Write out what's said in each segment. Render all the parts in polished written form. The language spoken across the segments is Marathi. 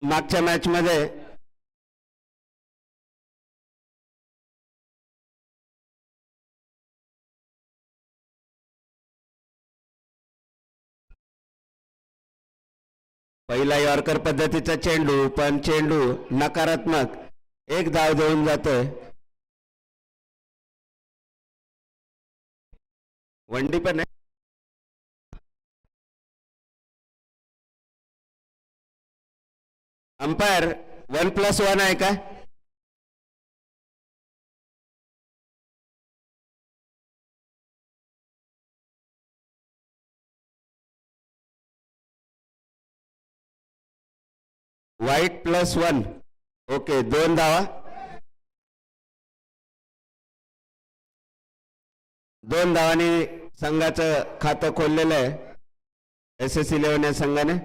मागच्या मॅच मध्ये पहिला यॉर्कर पद्धतीचा चेंडू, पण चेंडू नकारात्मक, एक धाव देऊन जातोय. वंडी पण आहे. अंपायर 1+1 आहे का? व्हाईट +1. ओके, 2 धावा. 2 धावांनी संघाचं खातं खोललेलं आहे SS11 या संघाने.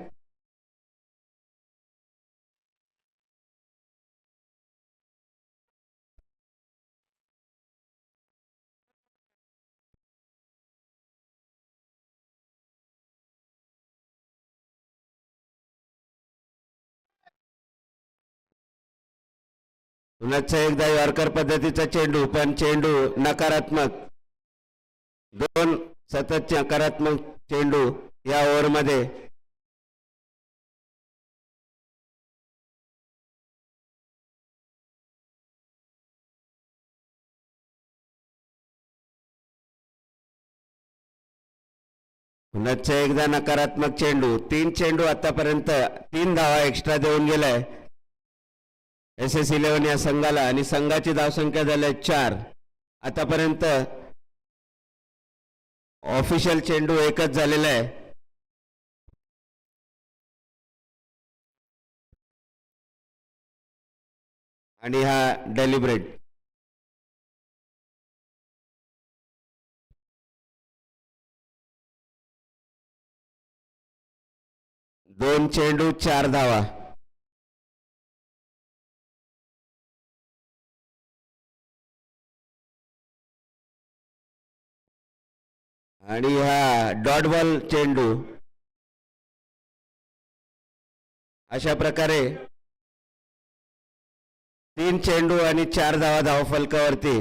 पुन्हा एकदा यॉर्कर पद्धतीचा चेंडू, पण चेंडू नकारात्मक. 2 सतत नकारात्मक चेंडू या ओव्हरमध्ये. पुन्हा एकदा नकारात्मक चेंडू. 3 चेंडू आतापर्यंत 3 धावा एक्स्ट्रा देऊन गेलाय SS11 या संघाला, आणि संघाची धावसंख्या झाली 4. आतापर्यंत ऑफिशियल चेंडू एकच झालेला आहे. आणि हा डेलिब्रेट. दोन चेंडू 4 धावा. आणि हा डॉट बॉल चेंडू. अशा प्रकारे 3 चेंडू आणि 4 धावा धावफलकावरती.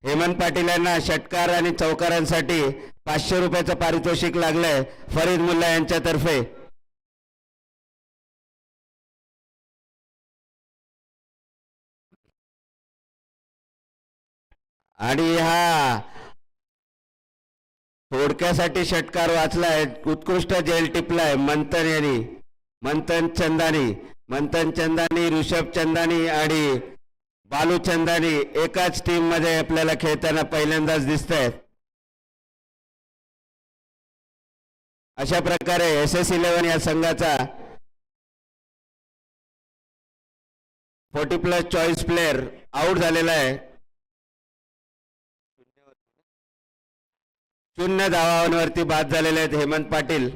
हेमंत पाटील यांना षटकार आणि चौकारांसाठी 500 रुपयाचं पारितोषिक लागलंय फरीद मुल्ला यांच्यातर्फे. आणि हा थोडक्यासाठी षटकार वाचलाय, उत्कृष्ट जेल टिपलाय मंथन यांनी. मंथन चंदानी, ऋषभ चंदानी आणि बालू चंदानी एकाच टीम मध्ये आपल्याला खेळताना पहिल्यांदाच दिसत आहेत. अशा प्रकारे SS11 या संघाचा 40+ चॉईस प्लेअर आउट झालेला आहे. 0 धावांवरती बाद झालेले आहेत हेमंत पाटील.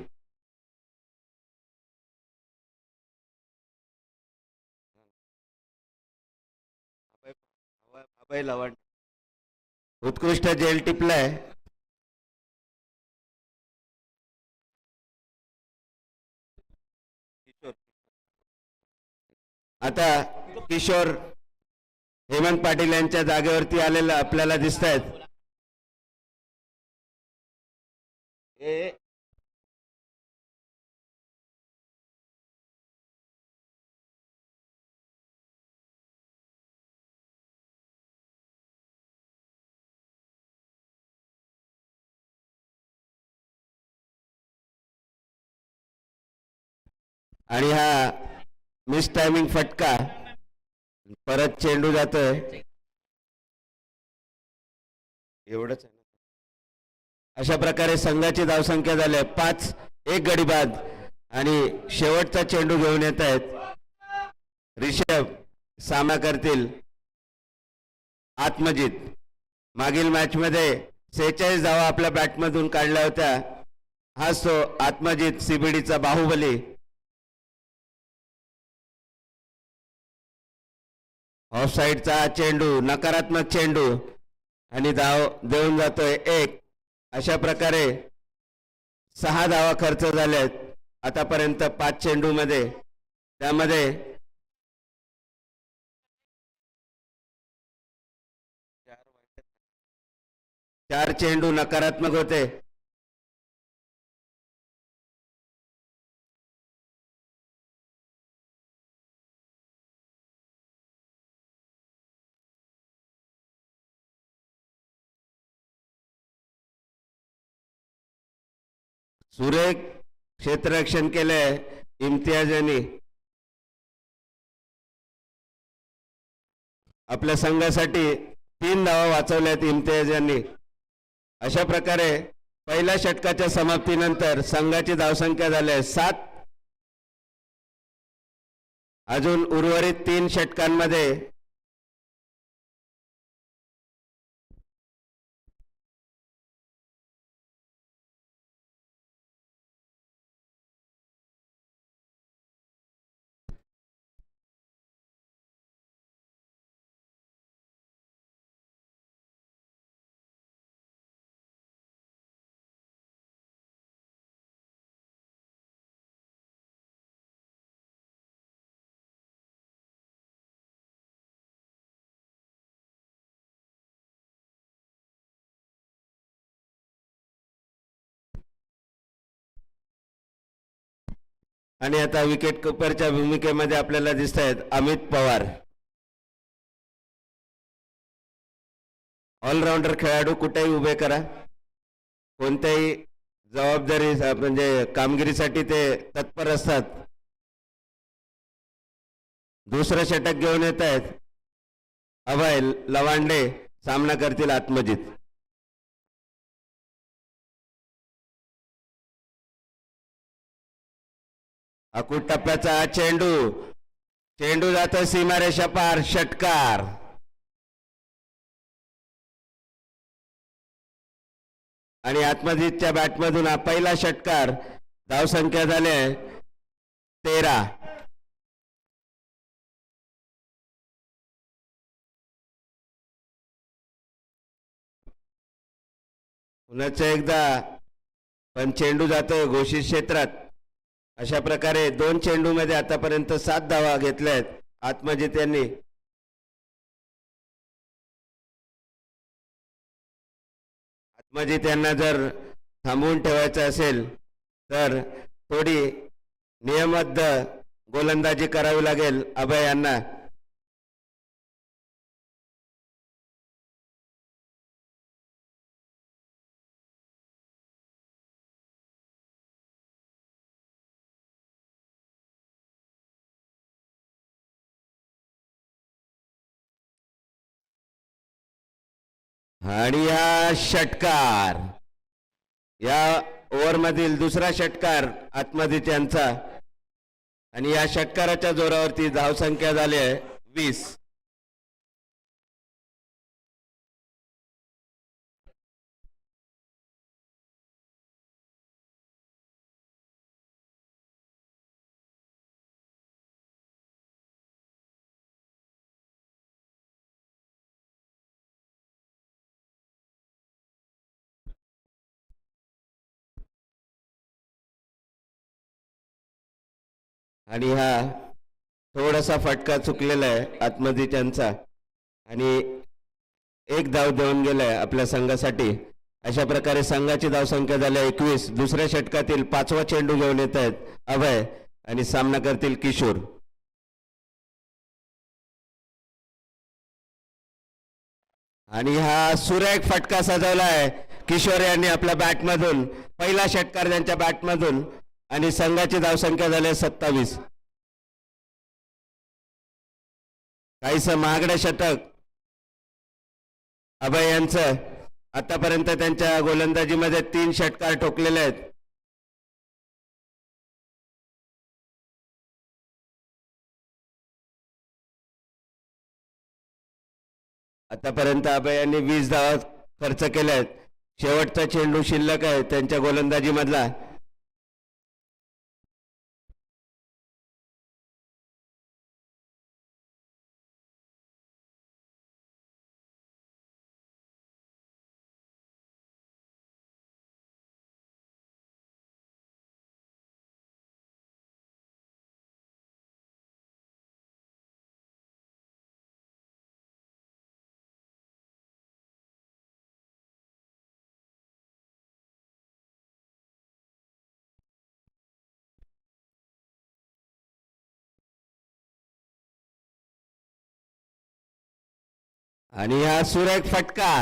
उत्कृष्ट जेल टिपलाय. आता किशोर हेमंत पाटील यांच्या जागेवरती आलेला आपल्याला दिसत आहेत. आणि हा मिस टायमिंग फटका. परत चेंडू जातोय. एवढंच. अशा प्रकारे संघाची धावसंख्या झाली 5. 1 गडी बाद. आणि शेवटचा चेंडू घेऊन येत आहेत ऋषभ. सामना करतील आत्मजित. मागील मॅच मध्ये 46 धावा आपल्या बॅटमधून काढल्या होत्या. हाच तो आत्मजित, सीबीडीचा बाहुबली. ऑफसाईडचा चेंडू, नकारात्मक चेंडू, आणि धाव देऊन जातोय 1. अशा प्रकारे 6 धावा खर्च झाल्यात आतापर्यंत 5 चेंडूमध्ये. त्यामध्ये 4 चेंडू नकारात्मक होते. सुरेख क्षेत्ररक्षण केलंय इम्तियाज यांनी. आपल्या संघासाठी 3 धावा वाचवल्यात इम्तियाज यांनी. अशा प्रकारे पहिल्या षटकाच्या समाप्तीनंतर संघाची धावसंख्या झाली 7. अजून उर्वरित 3 षटकांमध्ये आणि आता विकेट किपरच्या भूमिकेमध्ये आपल्याला दिसत आहेत अमित पवार. ऑलराऊंडर खेळाडू कुठेही उभे करा. कोणत्याही जबाबदारी म्हणजे कामगिरीसाठी ते तत्पर असतात. दुसरं षटक घेऊन येत आहेत अभय लवांडे. सामना करतील आत्मजित. अकूट टप्प्याचा चेंडू जातो सीमारेषा पार. षटकार. आणि आत्मजितच्या बॅटमधून हा पहिला षटकार. धावसंख्या झाले 13. पुन्हा एकदा पण चेंडू जातोय घोषित क्षेत्रात. अशा प्रकारे 2 चेंडू मध्ये आतापर्यंत 7 धावा घेतल्यात आत्मजित यांनी. आत्मजित यांना जर थांबवून ठेवायचं असेल तर थोडी नियमबद्ध गोलंदाजी करावी लागेल अभय यांना. आणि हा षटकार. या ओव्हरमधील दुसरा षटकार आत्मजित यांचा. आणि या षटकाराच्या जोरावरती धावसंख्या झाली आहे 20. आणि हा थोडासा फटका चुकलेला आहे आत्मजित यांचा. आणि 1 धाव देऊन गेलाय आपल्या संघासाठी. अशा प्रकारे संघाची धावसंख्या झाली 21. दुसऱ्या षटकातील 5वा चेंडू घेऊन येत आहेत अभय आणि सामना करतील किशोर. आणि हा सुरेख फटका सजवलाय किशोर यांनी आपल्या बॅटमधून. पहिला षटकार त्यांच्या बॅटमधून. आणि संघाची धावसंख्या झाली 27. काहीसं महागडं षटक अभय यांचं. आतापर्यंत त्यांच्या गोलंदाजीमध्ये 3 षटकार ठोकलेले आहेत. आतापर्यंत अभय यांनी 20 धावा खर्च केल्या आहेत. शेवटचा चेंडू शिल्लक आहे त्यांच्या गोलंदाजीमधला. आणि हा सुरेख फटका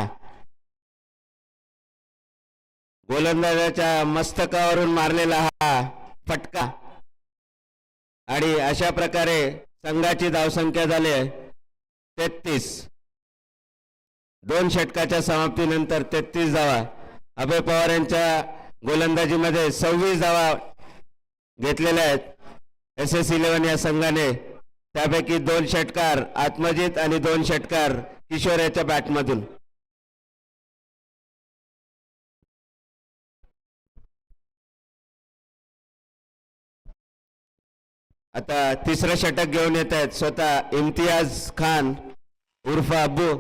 गोलंदाजाच्या मस्तकावरून मारलेला हा फटका आणि अशा प्रकारे संघाची धावसंख्या झाली 33. 2 षटकाच्या समाप्तीनंतर 33 धावा. अभय पवार यांच्या गोलंदाजीमध्ये 26 धावा घेतलेल्या आहेत SS11 या संघाने. त्यापैकी 2 षटकार आत्मजित आणि 2 षटकार किशोर याच्या बॅटमधून. आता तिसरं षटक घेऊन येत आहेत स्वतः इम्तियाज खान उर्फ अब्बू.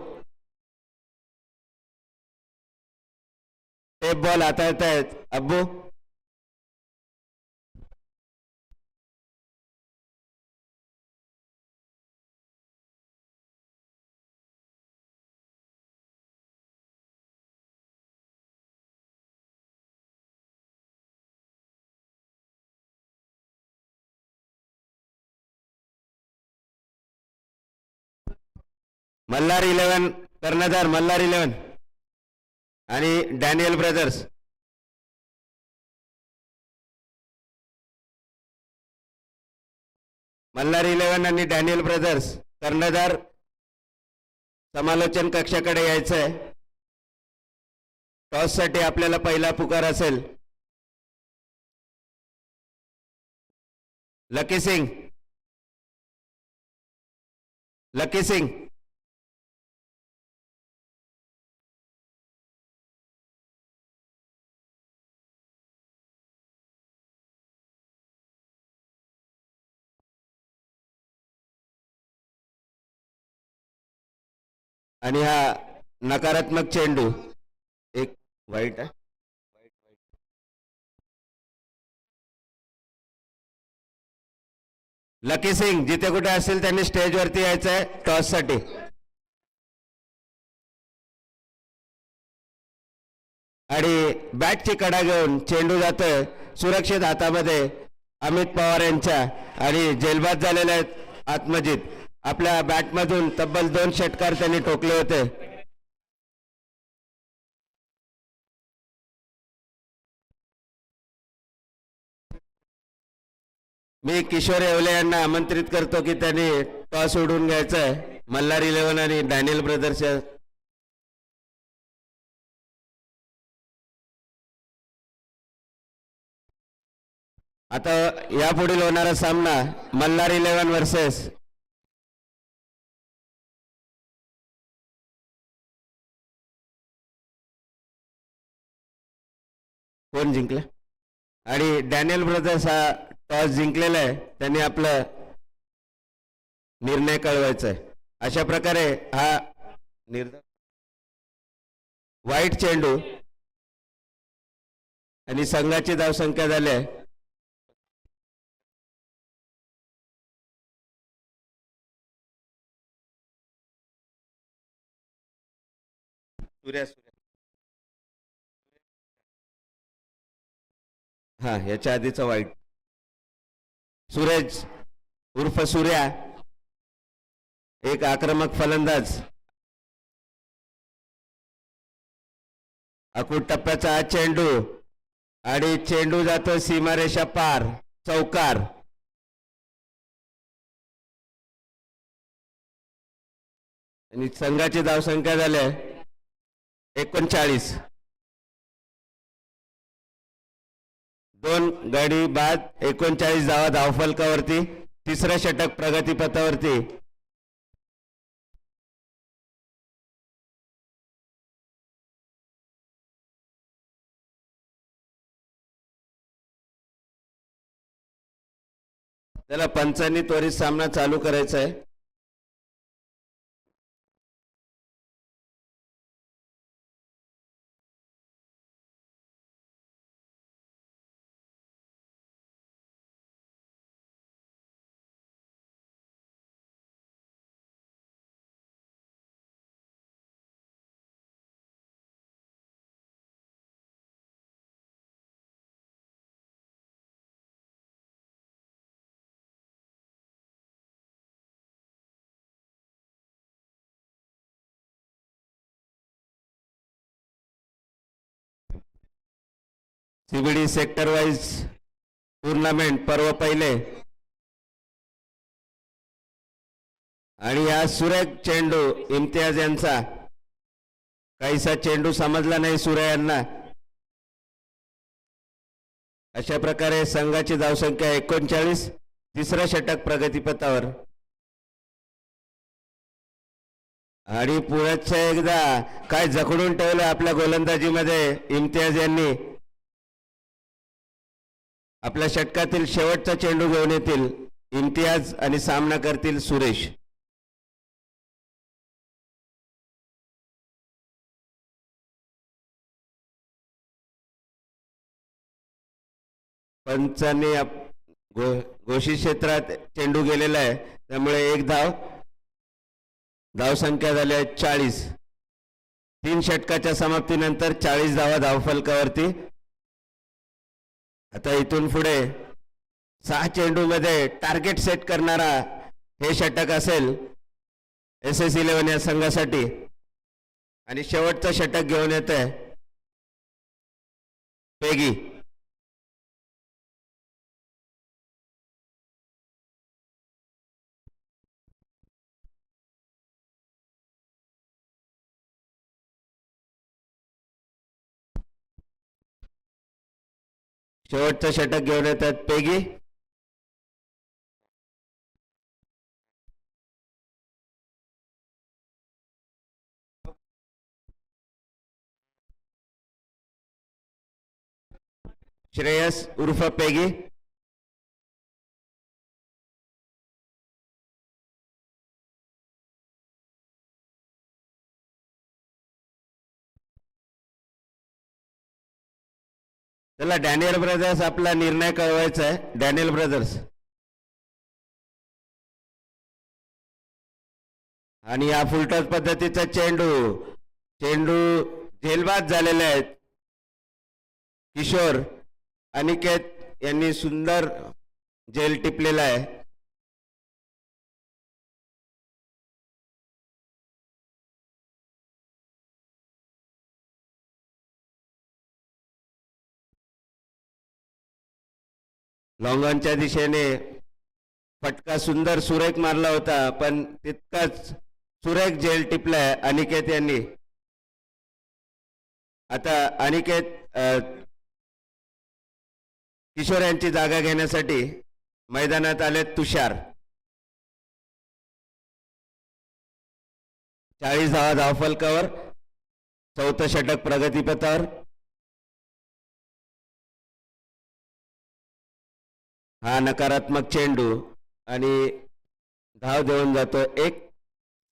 टेप बॉल हाताळत आहेत अब्बू. मल्हार 11 कर्णधार मल्हार 11 आणि डॅनियल ब्रदर्स. मल्हार 11 आणि डॅनियल ब्रदर्स कर्णधार समालोचन कक्षाकडे यायचंय. टॉस साठी आपल्याला पहिला पुकार असेल. लकी सिंग. लकी सिंग आणि हा नकारात्मक चेंडू. एक वाईट आहे. लकी सिंग जिथे कुठे असेल त्यांनी स्टेजवरती यायचंय टॉस साठी. आणि बॅटची कडा घेऊन चेंडू जातोय सुरक्षित हातामध्ये अमित पवार यांच्या. आणि जेलबाद झालेले आहेत आत्मजित. आपल्या बॅटमधून तब्बल 2 षटकार त्यांनी ठोकले होते. मी किशोर येवले यांना आमंत्रित करतो की त्यांनी टॉस उडवून घ्यायचा आहे मल्हार 11 आणि डॅनियल ब्रदर्सच्या. आता यापुढील होणारा सामना मल्हार 11 वर्सेस कोण जिंकला. आणि डॅनियल ब्रदर्स हा टॉस जिंकलेला आहे. त्यांनी आपला निर्णय कळवायचा आहे. अशा प्रकारे हा निर्णय वाईट चेंडू आणि संघाची धावसंख्या झाली आहे हा याच्या आधीचा वाईट. सूरज उर्फ सूर्या एक आक्रमक फलंदाज. अकूट टप्प्याचा हा चेंडू आणि चेंडू जातो सीमारेषा पार. चौकार. आणि संघाची धावसंख्या झाली 39. 2 गडी बाद 39 धावा धावफलकावरती. तिसरं षटक प्रगतीपथावरती. त्याला पंचांनी त्वरित सामना चालू करायचा आहे. सीबीडी सेक्टर वाइज टूर्नामेंट पर्व पहिले आणि हा सुरेख चेंडू इम्तियाज यांचा काहीसा चेंडू समजला नाही सूर्य यांना. अशा प्रकारे संघाची धावसंख्या 39. तिसरा षटक प्रगतीपथावर आणि पुढच्या एकदा काय जखडून ठेवलं आपल्या गोलंदाजीमध्ये इम्तियाज यांनी. आपल्या षटकातील शेवटचा चेंडू घेऊन येतील इम्तियाज आणि सामना करतील सुरेश. पंचांनी घोषित क्षेत्रात चेंडू गेलेला आहे त्यामुळे एक धावसंख्या झाली आहे 40. 3 षटकाच्या समाप्तीनंतर 40 धावा धावफलकावरती. आता इथून पुढे 6 चेंडूमध्ये टार्गेट सेट करणारा हे षटक असेल SS11 या संघासाठी. आणि शेवटचं षटक घेऊन येत आहे पेगी. शेवटचं षटक घेऊन येतात पेगी. श्रेयस उर्फ पेगी. चला डॅनियल ब्रदर्स आपला निर्णय कळवायचा आहे. डॅनियल ब्रदर्स आणि या फुलटॉस पद्धतीचा चेंडू झेलबाद झालेले आहेत. किशोर अनिकेत यांनी सुंदर झेल टिपलेला आहे. लॉंगॉनच्या दिशेने फटका सुंदर सुरेख मारला होता पण तितकाच सुरेख झेल टिपलाय अनिकेत यांनी. आता अनिकेत किशोर यांची जागा घेण्यासाठी मैदानात आले तुषार. 40 धावा धावफलकावर. चौथं षटक प्रगतीपथावर. हा नकारात्मक चेंडू आणि धाव देऊन जातो 1.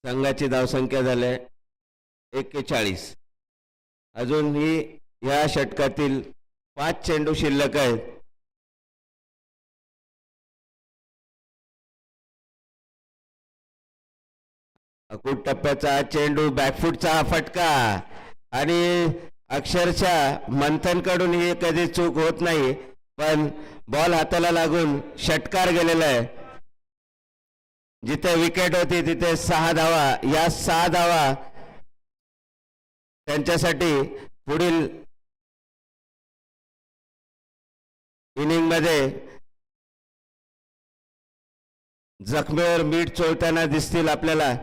संघाची धावसंख्या झाली 41. अजूनही या षटकातील 5 चेंडू शिल्लक आहेत. अकूट टप्प्याचा चेंडू बॅकफुटचा हा फटका आणि अक्षरशः मंथनकडून ही कधी चूक होत नाही पण बॉल हाताला लागून षटकार गेलेला आहे. जिथे विकेट होती तिथे 6 धावा. या 6 धावा त्यांच्यासाठी पुढील इनिंग मध्ये जखमेवर मीठ चोळताना दिसतील आपल्याला.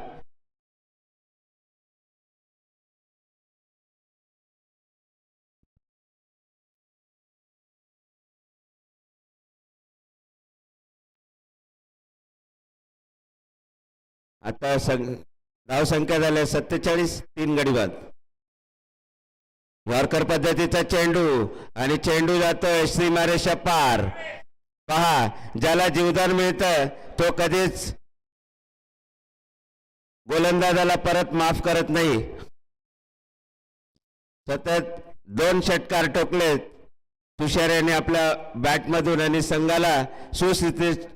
आता धावसंख्या झाल्या 47. 3 गडी बाद. वारकर पद्धतीचा चेंडू आणि चेंडू जातोय सीमारेषा पार. पहा ज्याला जीवदान मिळतं तो कधीच गोलंदाजाला परत माफ करत नाही. सतत 2 षटकार ठोकलेत तुषार यांनी आपल्या बॅटमधून आणि संघाला सुस्थितीत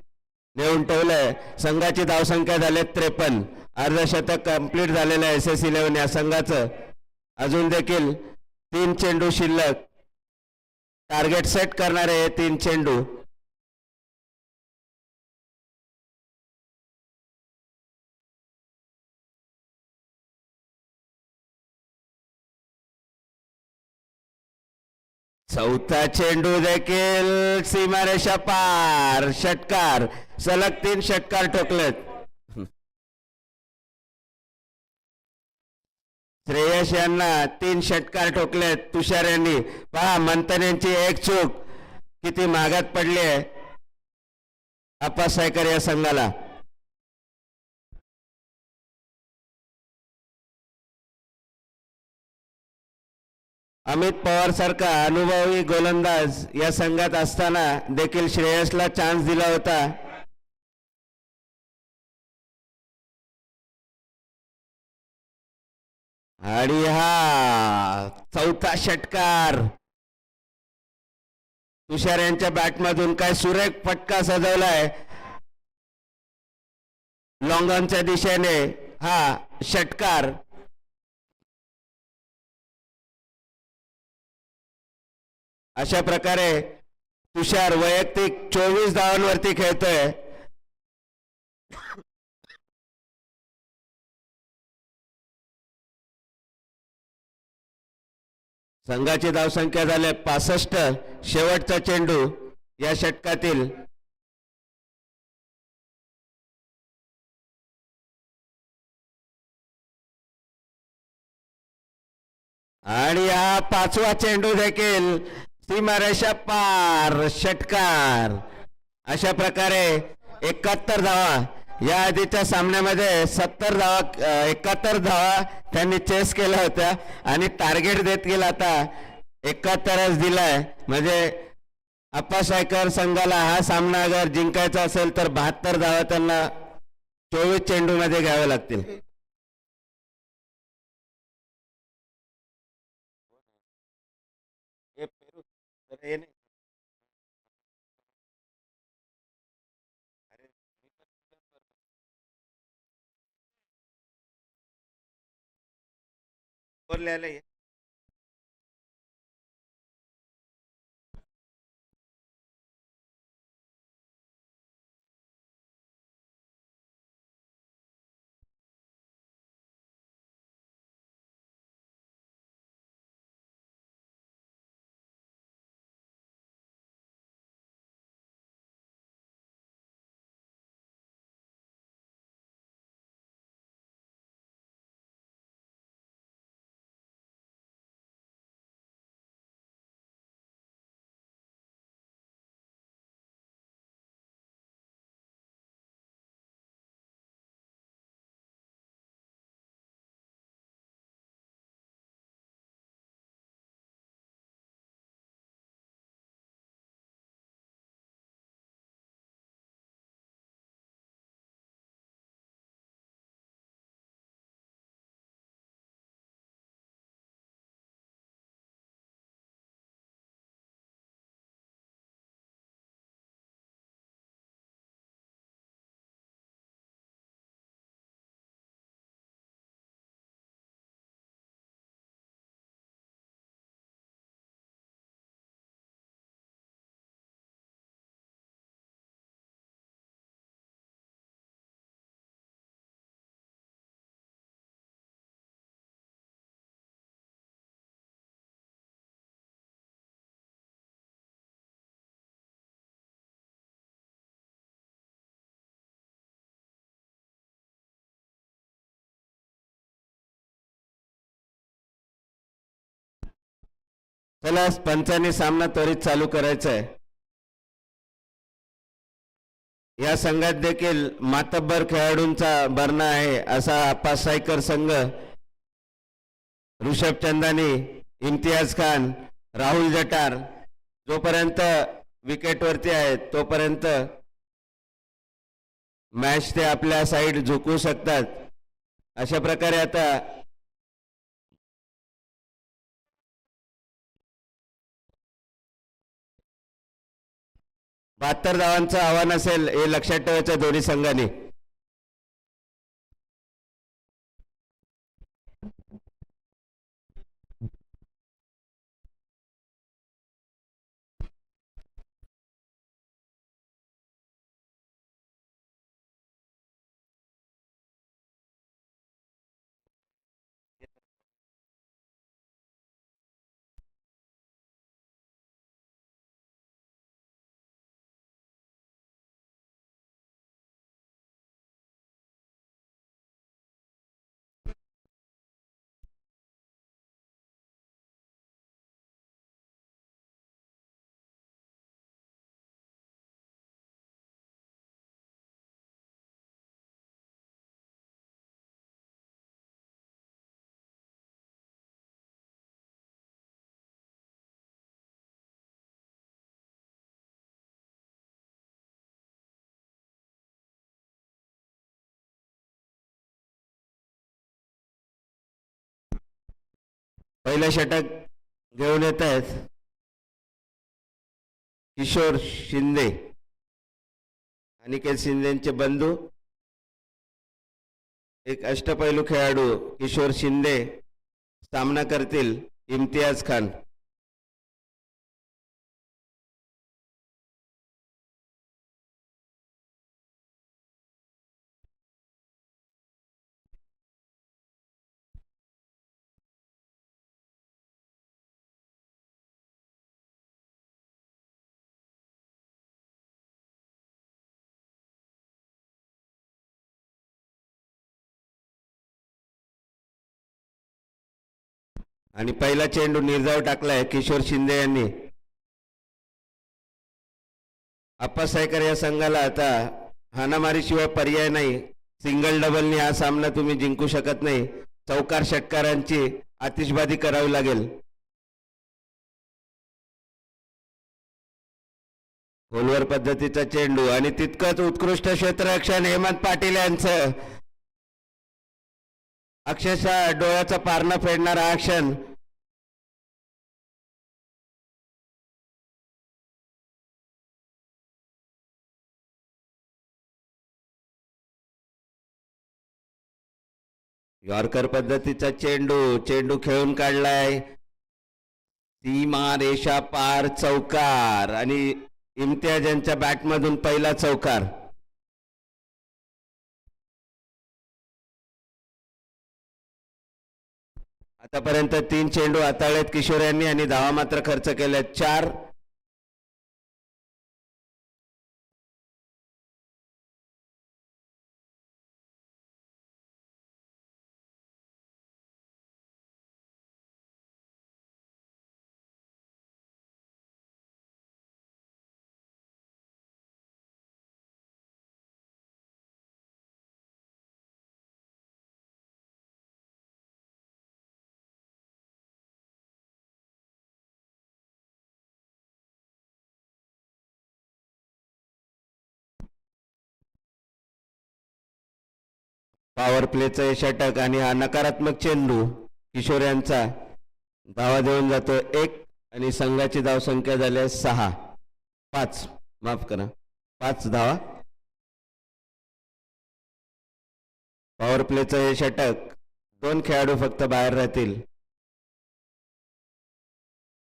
नेऊन ठेवलंय. संघाची धावसंख्या झाली 53. अर्धशतक कंप्लीट झालेलं आहे SS11 या संघाचं. अजून देखील 3 चेंडू शिल्लक. टार्गेट सेट करणारे हे 3 चेंडू. चौथा चेंडू देखील सीमारेषा पार. षटकार. सलग 3 षटकार ठोकलेत. श्रेयस यांना 3 षटकार ठोकलेत तुषार यांनी. पहा मंथन यांची एक चूक किती मागात पडली आहे अप्पासायकर या संघाला. अमित पवार सारखा अनुभवी गोलंदाज या संघात असताना देखील श्रेयसला चान्स दिला होता. आणि हा चौथा षटकार. तुषार यांच्या बॅटमधून काय सुरेख फटका सजवलाय लॉंगॉनच्या दिशेने. हा षटकार. अशा प्रकारे तुषार वैयक्तिक 24 धावांवरती खेळतोय. संघाची धावसंख्या झाली 65. शेवटचा चेंडू या षटकातील. आणि हा 5वा चेंडू देखील सीमारेषा पार. षटकार. अशा प्रकारे 71 धावा. या आधीच्या सामन्यामध्ये 70 धावा 71 धावा त्यांनी चेस केल्या होत्या आणि टार्गेट देत गेला. आता 71च दिलाय. म्हणजे अप्पासायकर संघाला हा सामना अगर जिंकायचा असेल तर 72 धावा त्यांना 24 चेंडू मध्ये घ्यावे लागतील. चला पंचांनी सामना त्वरित चालू करायचा आहे. या संघात देखील मातब्बर खेळाडूंचा भरणा आहे असा अप्पासायकर संघ. ऋषभ चंदानी, इम्तियाज खान, राहुल जटार जोपर्यंत विकेटवरती आहेत तोपर्यंत मॅच ते आपल्या साईड झुकवू शकतात. अशा प्रकारे आता 72 धावांचं आव्हान असेल हे लक्षात ठेवायचं दोन्ही संघांनी. पहिलं षटक घेऊन येत आहेत किशोर शिंदे, अनिकेत शिंदेचे बंधू, एक अष्टपैलू खेळाडू किशोर शिंदे सामना करतील इम्तियाज खान. आणि पहिला चेंडू निर्धाव टाकलाय किशोर शिंदे यांनी. अप्पासायकर या संघाला आता हाणामारीशिवाय पर्याय नाही. सिंगल डबलनी हा सामना तुम्ही जिंकू शकत नाही. चौकार षटकारांची आतिषबाजी करावी लागेल. गोलवर पद्धतीचा चेंडू आणि तितकंच उत्कृष्ट क्षेत्ररक्षण हेमंत पाटील यांचं. अक्षरशः डोळ्याचा पारणा फेडणारा हा क्षण. यॉर्कर पद्धतीचा चेंडू खेळून काढलाय. सीमा रेषा पार चौकार आणि इम्तियाज यांच्या बॅटमधून पहिला चौकार. आतापर्यंत 3 चेंडू हाताळलेत किशोर यांनी आणि धावा मात्र खर्च केल्यात 4. पॉवर प्लेचा हे षटक आणि हा नकारात्मक चेंडू किशोर यांचा. धावा देऊन जातो 1 आणि संघाची धावसंख्या झाली आहे 6. 5 माफ करा 5 धावा. पॉवर प्लेचं हे षटक 2 खेळाडू फक्त बाहेर राहतील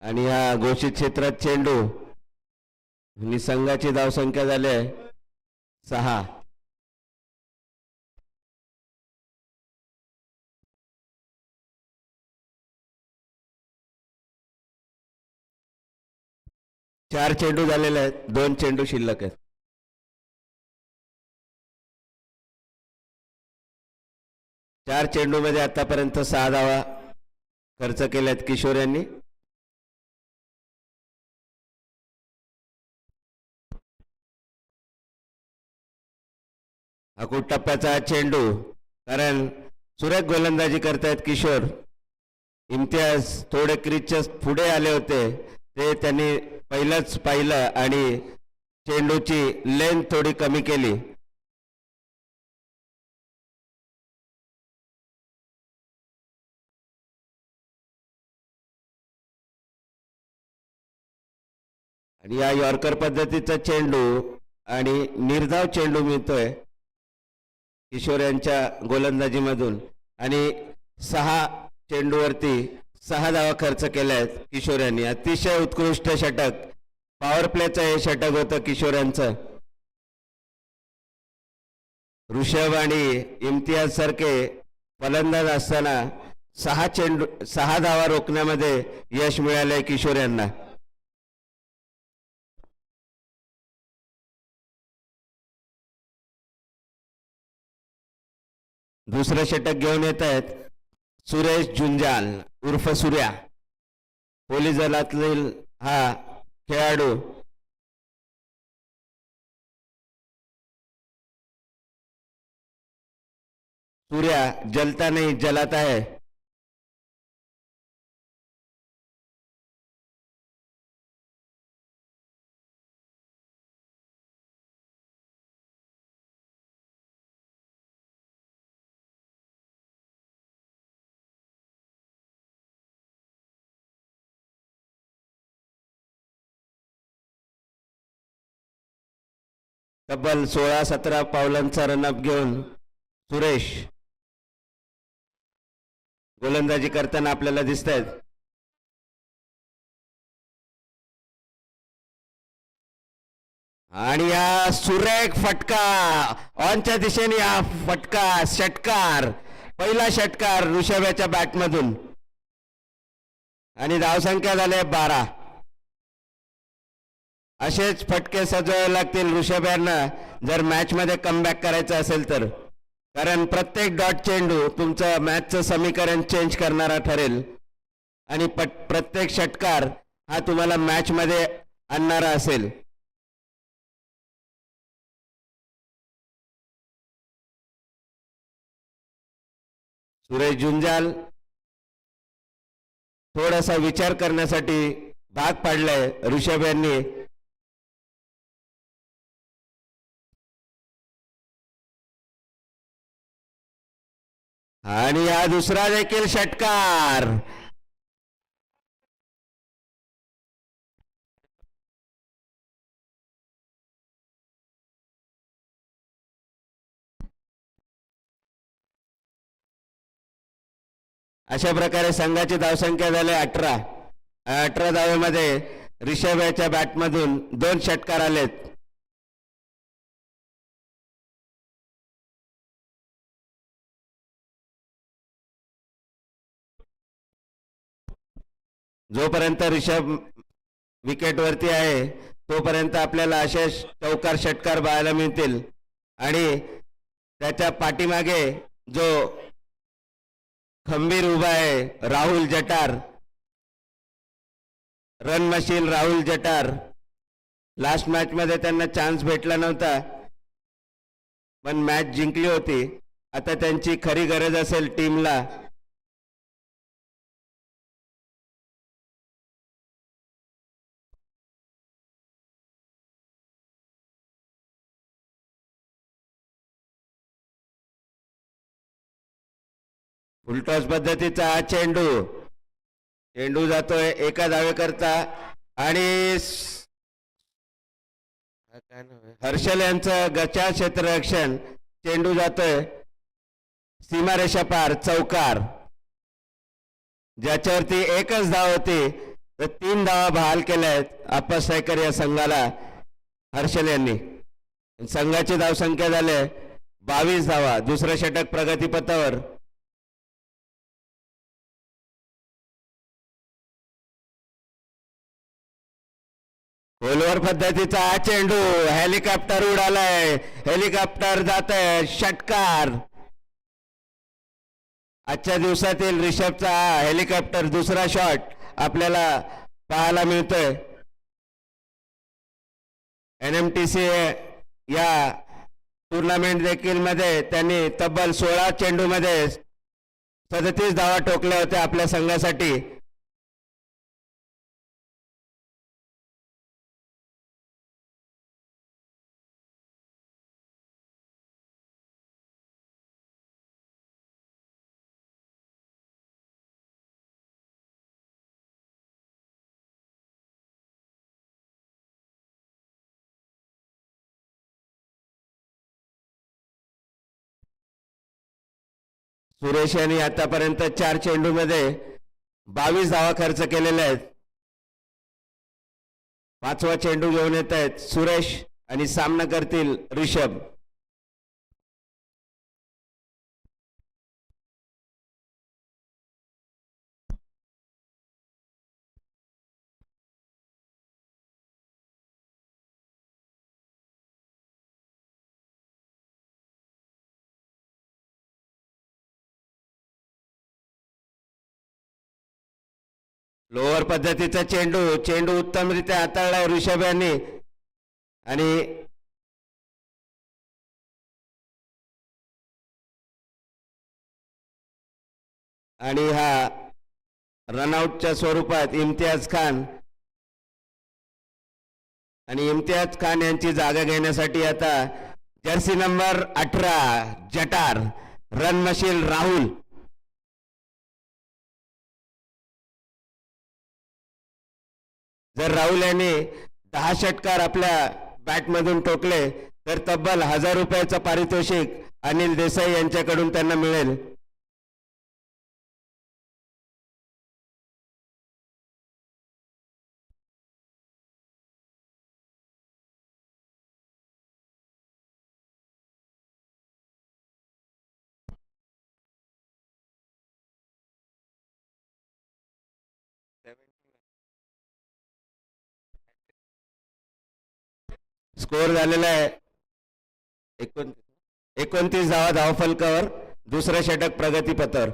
आणि हा घोषित क्षेत्रात चेंडू आणि संघाची धावसंख्या झाली आहे 6. चार चेंडू झालेले आहेत. 2 चेंडू शिल्लक आहेत. चार चेंडूमध्ये आतापर्यंत 6 धावा खर्च केल्यात किशोर यांनी. अकुट टप्प्याचा चेंडू, कारण सुरेख गोलंदाजी करतायत किशोर. इम्तियाज थोडे क्रीजच्या पुढे आले होते, ते त्यांनी पहिलंच पाहिलं आणि चेंडूची लेंथ थोडी कमी केली. आणि या यॉर्कर पद्धतीचा चेंडू आणि निर्धाव चेंडू मिळतोय किशोर यांच्या गोलंदाजीमधून आणि 6 चेंडूवरती 6 धावा खर्च केल्या आहेत किशोर यांनी. अतिशय उत्कृष्ट षटक, पॉवर प्लेचं हे षटक होतं किशोर यांचं. ऋषभ आणि इम्तियाज सारखे फलंदाज असताना 6 धावा रोखण्यामध्ये यश मिळालंय किशोर यांना. दुसरं षटक घेऊन येत आहेत सुरेश झुंजाल उर्फ सूर्या. पोलीस दलातील हा खेळाडू. सूर्या जलता नहीं जलाता है. तब्बल 16-17 पावलांचा रनअप घेऊन सुरेश गोलंदाजी करताना आपल्याला दिसत आहेत. आणि या सुरेख फटका ऑनच्या दिशेने हा फटका षटकार पहिला षटकार ऋषभाच्या बॅटमधून आणि धावसंख्या झाले 12. असेच फटके सजवावे लागतील ऋषभांना जर मॅच मध्ये कमबॅक करायचं असेल तर, कारण प्रत्येक डॉट चेंडू तुमचं मॅचचं समीकरण चेंज करणारा ठरेल आणि प्रत्येक षटकार हा तुम्हाला मॅच मध्ये आणणारा असेल. सुरेश जुंजाल थोडासा विचार करण्यासाठी भाग पाडलाय ऋषभ यांनी. आणि हा दुसरा देखील षटकार. अशा प्रकारे संघाची धावसंख्या झाली 18. 18 धावेमध्ये ऋषभ याच्या बॅटमधून 2 षटकार आलेत. जोपर्यंत ऋषभ विकेटवरती आहे तोपर्यंत आपल्याला असे चौकार षटकार पाहायला मिळतील आणि त्याच्या पाठीमागे जो खंबीर उभा आहे Rahul Jatar, run machine Rahul Jatar. Last match मध्ये त्यांना चान्स भेटला नव्हता पण मॅच जिंकली होती. आता त्यांची खरी गरज असेल टीमला फुलटॉस पद्धतीचा हा चेंडू जातोय एका धावेकरता आणि हर्षल यांचं गचा क्षेत्ररक्षण. चेंडू जातोय सीमारेषा पार चौकार, ज्याच्यावरती एकच धाव होती तर 3 धावा बहाल केल्यात अपसायकर या संघाला हर्षल यांनी. संघाची धावसंख्या झाली 22 धावा. दुसरं षटक प्रगतीपथावर. खोलवर पद्धतीचा हा चेंडू हेलिकॉप्टर उडालाय, हेलिकॉप्टर जात आहे षटकार. आजच्या दिवसातील ऋषभचा हेलिकॉप्टर दुसरा शॉट आपल्याला पाहायला मिळतोय. NMTC या टुर्नामेंट देखील मध्ये त्यांनी तब्बल 16 चेंडू मध्ये 37 धावा ठोकल्या होत्या आपल्या संघासाठी. सुरेश यांनी आतापर्यंत 4 चेंडू मध्ये 22 धावा खर्च केलेल्या आहेत. 5वा चेंडू घेऊन येत आहेत सुरेश आणि सामना करतील ऋषभ. लोअर पद्धतीचा चेंडू उत्तमरित्या हाताळलाय ऋषभ यांनी आणि हा रनआउटच्या स्वरूपात इम्तियाज खान यांची जागा घेण्यासाठी आता jersey number 18 Jatar, run machine Rahul. जर राहुल यांनी 10 षटकार आपल्या बॅटमधून ठोकले तर तब्बल 1000 रुपयाचं पारितोषिक अनिल देसाई यांच्याकडून त्यांना मिळेल. स्कोर झालेला आहे 29 धावा धावफलकावर. दुसरं षटक प्रगतीपथावर.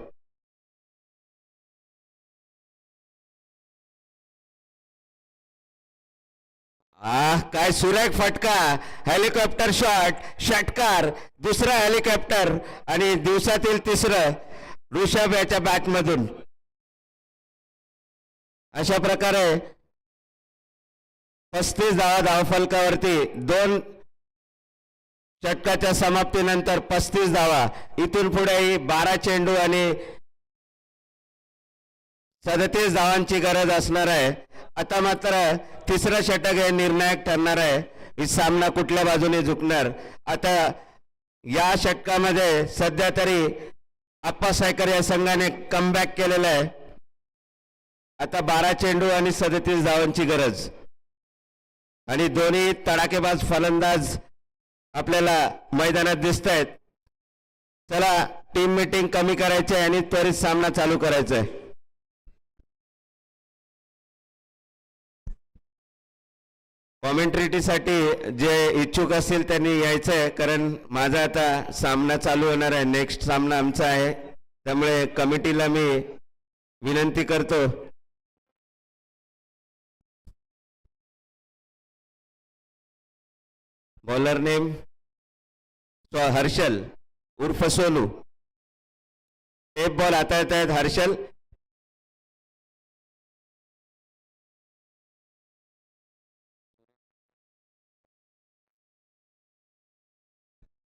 काय सुरेख फटका. Helicopter shot. षटकार. दुसरा हेलिकॉप्टर आणि दिवसातील तिसरं ऋषभ याच्या बॅटमधून. अशा प्रकारे 35 धावा धावफलकावरती. 2 षटकाच्या समाप्तीनंतर 35 धावा. इथून पुढेही 12 चेंडू आणि 37 धावांची गरज असणार आहे. आता मात्र तिसरं षटक हे निर्णायक ठरणार आहे. ही सामना कुठल्या बाजूने झुकणार. आता या षटकामध्ये सध्या तरी आप्पा सायकर या संघाने कमबॅक केलेला आहे. आता 12 चेंडू आणि 37 धावांची गरज आणि दोन्ही तडाखेबाज फलंदाज आपल्याला मैदानात दिसत आहेत. चला टीम मीटिंग कमी करायची आहे आणि त्वरित सामना चालू करायचा आहे. कॉमेंट्रीसाठी जे इच्छुक असतील त्यांनी यायचंय, कारण माझा आता सामना चालू होणार आहे. नेक्स्ट सामना आमचा आहे, त्यामुळे कमिटीला मी विनंती करतो. बॉलर नेम हर्षल उर्फ सोनू. टेप बॉल हाताळत आहेत हर्षल.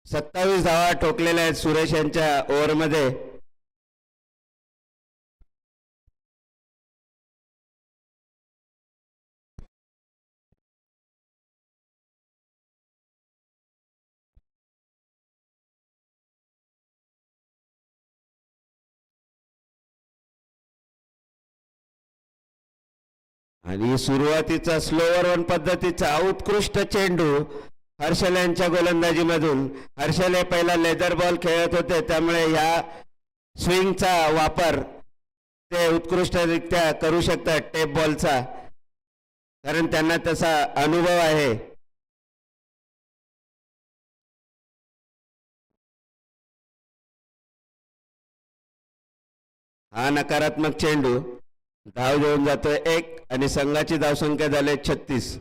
सत्तावीस धावा ठोकलेल्या आहेत सुरेश यांच्या ओव्हरमध्ये. आणि सुरुवातीचा स्लोवर वन पद्धतीचा उत्कृष्ट चेंडू हर्षल यांच्या गोलंदाजीमधून. हर्षल हे पहिला लेदर बॉल खेळत होते, त्यामुळे ह्या स्विंगचा वापर ते उत्कृष्टरित्या करू शकतात टेप बॉलचा, कारण त्यांना तसा अनुभव आहे. हा नकारात्मक चेंडू. धाव घेऊन जातोय 1 आणि संघाची धावसंख्या झाली 36.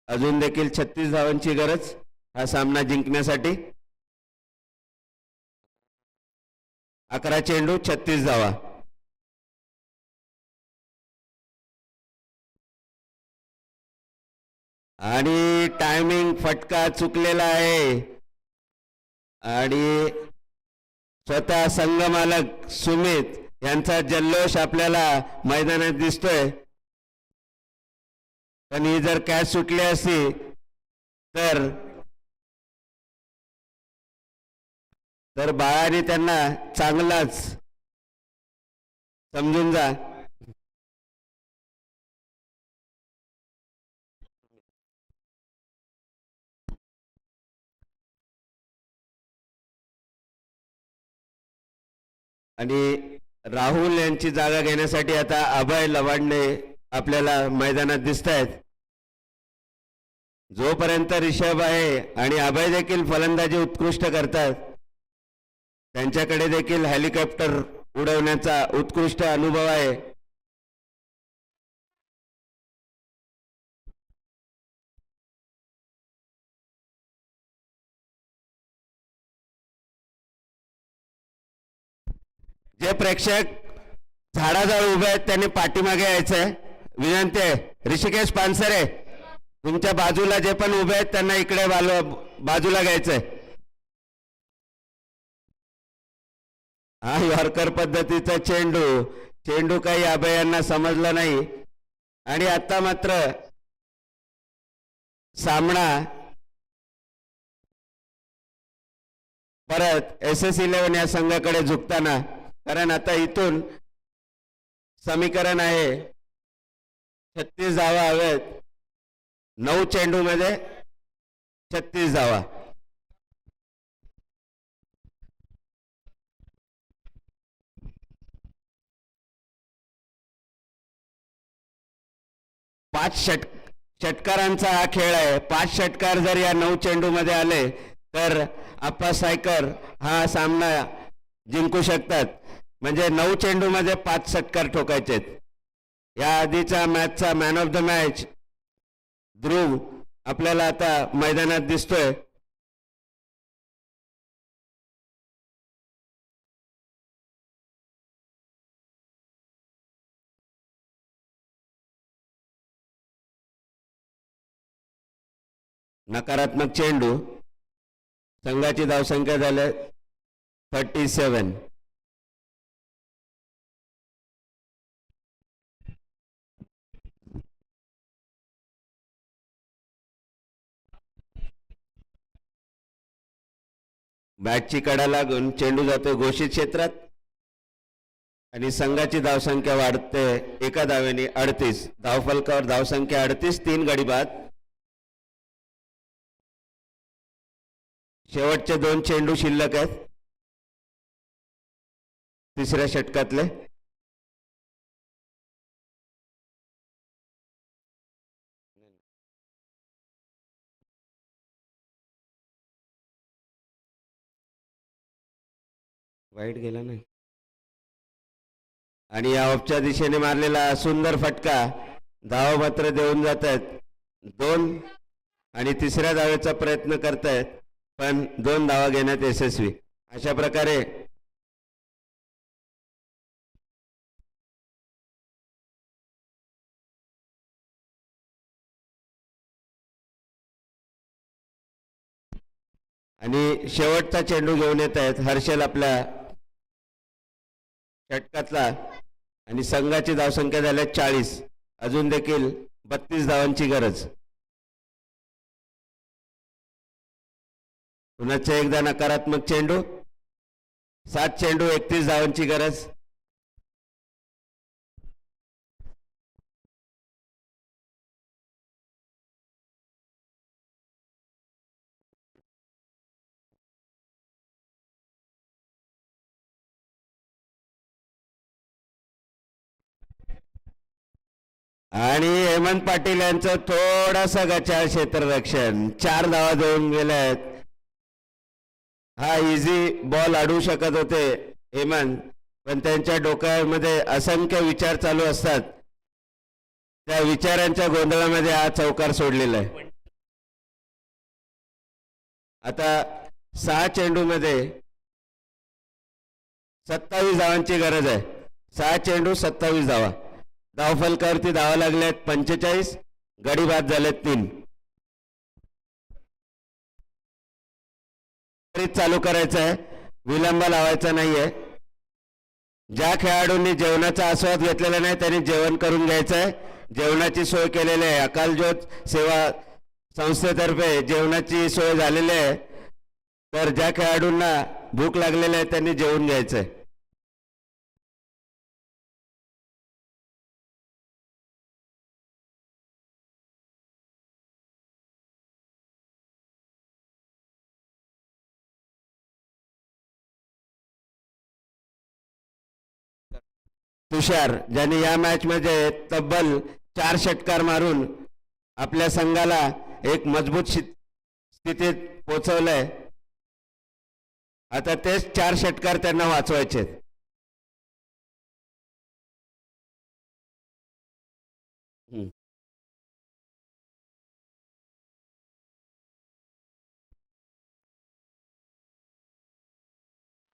अजून देखील 36 धावांची गरज हा सामना जिंकण्यासाठी. 11 चेंडू 36 धावा. आणि टायमिंग फटका चुकलेला आहे आणि स्वतः संघमालक सुमित यांचा जल्लोष आपल्याला मैदानात दिसतोय. पण ही जर कॅच सुटली असती तर बाळाने त्यांना चांगलाच समजून जा. आणि राहुल यांची जागा घेण्यासाठी आता अभय लवाडणे आपल्याला मैदानात दिसत आहेत. जोपर्यंत ऋषभ आहे आणि अभय देखील फलंदाजी उत्कृष्ट करतात, त्यांच्याकडे देखील हेलिकॉप्टर उडवण्याचा उत्कृष्ट अनुभव आहे. जे प्रेक्षक झाडाजवळ उभे आहेत त्यांनी पाठीमागे यायचंय. विनंती आहे. ऋषिकेश पानसरे, तुमच्या बाजूला जे पण उभे आहेत त्यांना इकडे बाजूला घ्यायचंय. हा यॉर्कर पद्धतीचा चेंडू काही अभयांना समजला नाही. आणि आता मात्र सामना परत SS11 या संघाकडे झुकताना, कारण आता इथून समीकरण आहे 36 धावा हवेत, 9 चेंडू मध्ये 36 धावा. षटकारांचा हा खेळ आहे. 5 षटकार जर या 9 चेंडू मध्ये आले तर आप्पा सायकर हा सामना जिंकू शकतात. म्हणजे 9 चेंडू मध्ये 5 षटकार ठोकायचे. या आधीचा मॅचचा मॅन ऑफ द मॅच ध्रुव आपल्याला आता मैदानात दिसतोय. नकारात्मक चेंडू. संघाची धावसंख्या झाली 37. बॅटची कडा लागून चेंडू जातो घोषित क्षेत्रात आणि संघाची धावसंख्या वाढते एका धावेने 38. धावफलकावर धावसंख्या 38, 3 गडी बाद. शेवटचे 2 चेंडू शिल्लक आहेत तिसऱ्या षटकातले. वाईट गेला नाही आणि या ऑफच्या दिशेने मारलेला सुंदर फटका. धावा मात्र देऊन जात आहेत 2 आणि तिसऱ्या धावेचा प्रयत्न करतायत पण 2 धावा घेण्यात यशस्वी. अशा प्रकारे आणि शेवटचा चेंडू घेऊन येत आहेत हर्षल आपल्या षटकातला आणि संघाची धावसंख्या झाली 40. अजून देखील 32 धावांची गरज. पुन्हा एकदा नकारात्मक चेंडू. 7 चेंडू 31 धावांची गरज. आणि हेमंत पाटील यांचं थोडासा गचाळ क्षेत्ररक्षण. 4 धावा देऊन गेल्यात. हा इझी बॉल अडवू शकत होते हेमंत, पण त्यांच्या डोक्यामध्ये असंख्य विचार चालू असतात. त्या विचारांच्या गोंधळामध्ये हा चौकार सोडलेला आहे. आता 6 चेंडू मध्ये 27 धावांची गरज आहे. 6 चेंडू 27 धावा. धावफलकावरती धावा लागल्यात 45. गडी बाद झालेत 3. चालू करायचं आहे, विलंब लावायचा नाहीये. ज्या खेळाडूंनी जेवणाचा आस्वाद घेतलेला नाही त्यांनी जेवण करून घ्यायचं आहे. जेवणाची सोय केलेली आहे. अकाल ज्योत सेवा संस्थेतर्फे जेवणाची सोय झालेली आहे. तर ज्या खेळाडूंना भूक लागलेली आहे त्यांनी जेवून घ्यायचं आहे. तुषार ज्यांनी या मॅच मध्ये तब्बल 4 षटकार मारून आपल्या संघाला एक मजबूत स्थितीत पोहोचवलंय. आता तेच 4 षटकार त्यांना वाचवायचे.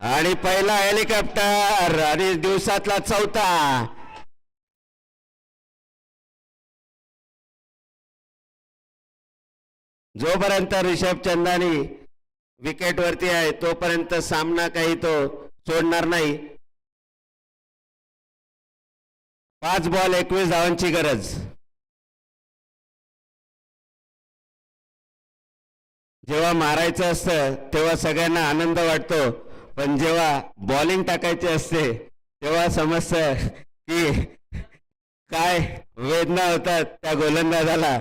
आणि पहिला हेलिकॉप्टर आणि दिवसातला 4था. जोपर्यंत ऋषभ चंदानी विकेट वरती आहे तोपर्यंत सामना काही तो सोडणार नाही. 5 बॉल 21 धावांची गरज. जेव्हा मारायचं असतं तेव्हा सगळ्यांना आनंद वाटतो, पण जेव्हा बॉलिंग टाकायची असते तेव्हा समजतं की काय वेदना होतात त्या गोलंदाजाला.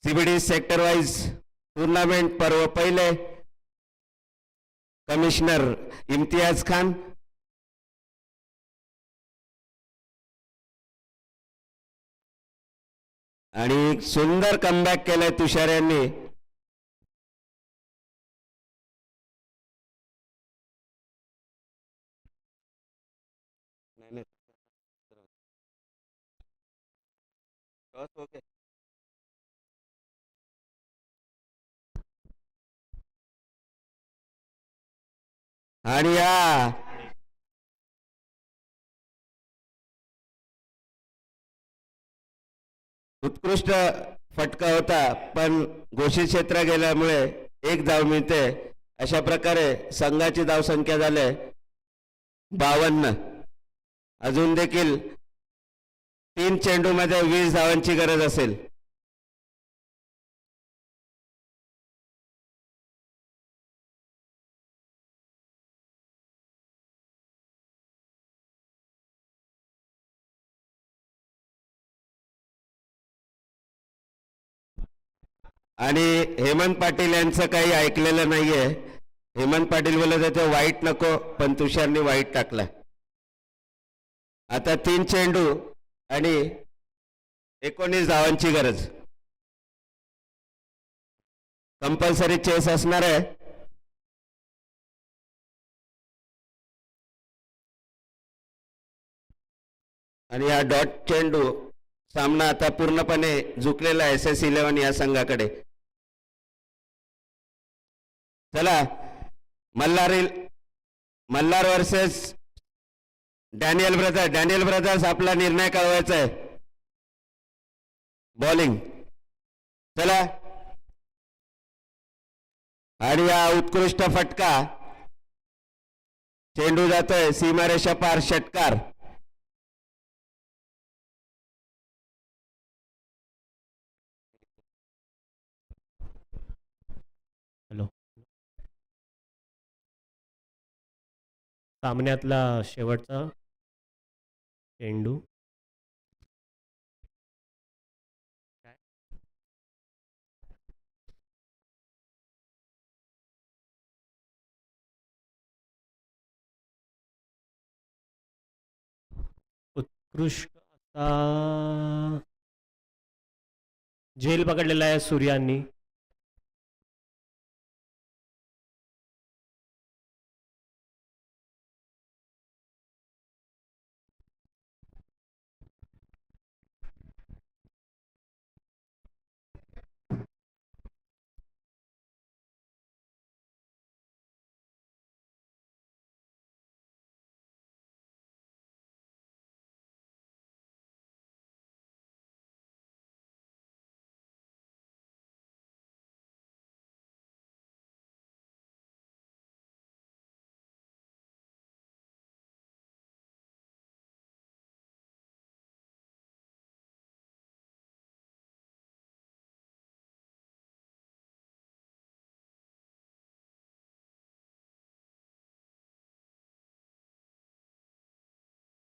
सीबीडी सेक्टर वाइज टूर्नामेंट पर्व पहिले. कमिशनर इम्तियाज खान, आणि सुंदर कमबॅक केलंय तुषार यांनी. आणि या उत्कृष्ट फटका होता, पण घोषित क्षेत्र गेल्यामुळे एक धाव मिळते. अशा प्रकारे संघाची धावसंख्या झाली 52. अजून देखील 3 चेंडूमध्ये 20 धावांची गरज असेल. आणि हेमंत पाटील यांचं काही ऐकलेलं नाहीये. हेमंत पाटील बोलत होते वाईट नको, पण तुषारने वाईट टाकला. आता 3 चेंडू आणि 19 धावांची गरज. कंपल्सरी चेस असणार आहे. आणि हा डॉट चेंडू सामना आता पूर्णपणे झुकलेला SS11 या संघाकडे. चला, मल्हार वर्सेस डॅनियल ब्रदर्स आपला निर्णय कळवायचा आहे. बॉलिंग. चला, आणि हा उत्कृष्ट फटका. चेंडू जातोय सीमारेषा पार. षटकार. हॅलो. सामन्यातला शेवटचा चेंडू. उत्कृष्ट आता झेल पकडलेला आहे सूर्यांनी.